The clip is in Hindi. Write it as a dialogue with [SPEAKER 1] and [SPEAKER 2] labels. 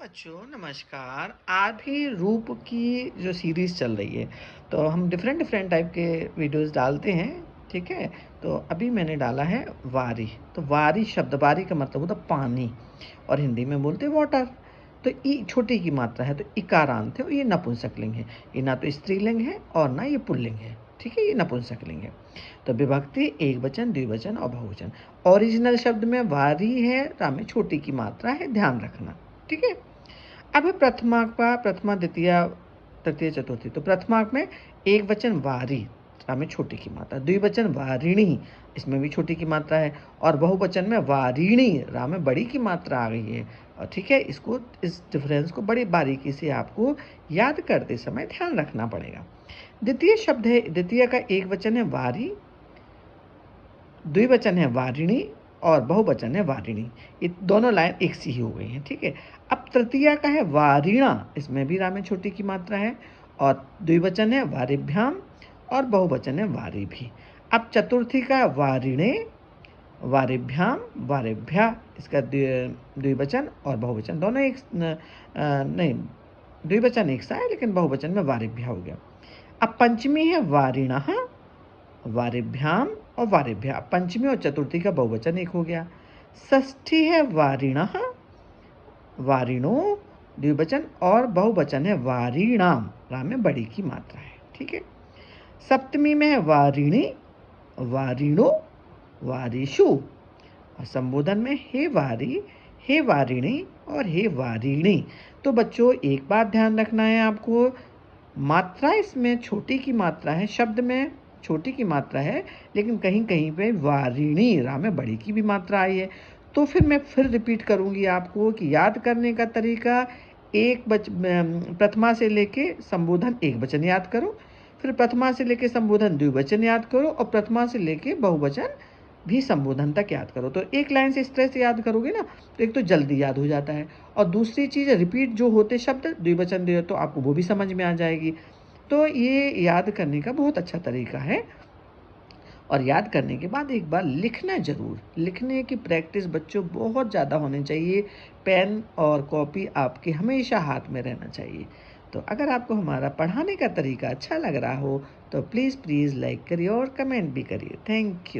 [SPEAKER 1] बच्चों नमस्कार। आज भी रूप की जो सीरीज़ चल रही है, तो हम डिफरेंट डिफरेंट टाइप के वीडियोस डालते हैं। ठीक है, तो अभी मैंने डाला है वारी। तो वारी शब्द, वारी का मतलब होता है पानी, और हिंदी में बोलते हैं वाटर। तो ई छोटी की मात्रा है, तो इकारांत है, और ये नपुंसकलिंग है। ये ना तो स्त्रीलिंग है और ना ये पुल्लिंग है। ठीक है, ये नपुंसकलिंग है। तो विभक्ति एक वचन, द्विवचन और बहुवचन। ओरिजिनल शब्द में वारी है, रा में छोटी की मात्रा है, ध्यान रखना। ठीक है, अब है प्रथमांक का, प्रथमा द्वितीया तृतीय चतुर्थी। तो प्रथमांक में एक वचन वारी, रा में छोटी की मात्रा। द्विवचन वारिणी, इसमें भी छोटी की मात्रा है। और बहुवचन में वारिणी, रा में बड़ी की मात्रा आ गई है। और ठीक है, इसको, इस डिफरेंस को बड़ी बारीकी से आपको याद करते समय ध्यान रखना पड़ेगा। द्वितीय शब्द है, द्वितीय का एक वचन है वारी, द्विवचन है वारिणी, और बहुवचन है वारिणी। ये दोनों लाइन एक सी ही हो गई हैं। ठीक है, अब तृतीया का है वारिणा, इसमें भी रा में छोटी की मात्रा है, और द्विवचन है वारिभ्याम, और बहुवचन है वारी भी। अब चतुर्थी का वारिणे, वारिभ्याम, वारिभ्या, इसका द्विवचन और बहुवचन दोनों एक नहीं, द्विवचन एक सा है, लेकिन बहुवचन में वारिभ्या हो गया। अब पंचमी है वारिणः, वारिभ्याम और वारिभ्या। पंचमी और चतुर्थी का बहुवचन एक हो गया। षष्ठी है वारिणः, वारिणो, द्विवचन, और बहुवचन है वारिणाम, राम में बड़ी की मात्रा है। ठीक है, सप्तमी में है वारिणी, वारिणो, वारिषु, और संबोधन में हे वारी, हे वारिणी और हे वारिणी। तो बच्चों एक बात ध्यान रखना है आपको, मात्रा इसमें छोटी की मात्रा है, शब्द में छोटी की मात्रा है, लेकिन कहीं कहीं पे वारिणी, रा में बड़ी की भी मात्रा आई है। तो फिर मैं फिर रिपीट करूँगी आपको कि याद करने का तरीका, प्रथमा से लेके संबोधन एक वचन याद करो, फिर प्रथमा से लेके संबोधन द्विवचन याद करो, और प्रथमा से लेके बहुवचन भी संबोधन तक याद करो। तो एक लाइन से इस तरह से याद करोगे ना, तो एक तो जल्दी याद हो जाता है, और दूसरी चीज़ रिपीट जो होते शब्द द्विवचन दे तो आपको वो भी समझ में आ जाएगी। तो ये याद करने का बहुत अच्छा तरीका है। और याद करने के बाद एक बार लिखना ज़रूर, लिखने की प्रैक्टिस बच्चों बहुत ज़्यादा होनी चाहिए। पेन और कॉपी आपके हमेशा हाथ में रहना चाहिए। तो अगर आपको हमारा पढ़ाने का तरीका अच्छा लग रहा हो, तो प्लीज़ प्लीज़ लाइक करिए और कमेंट भी करिए। Thank you.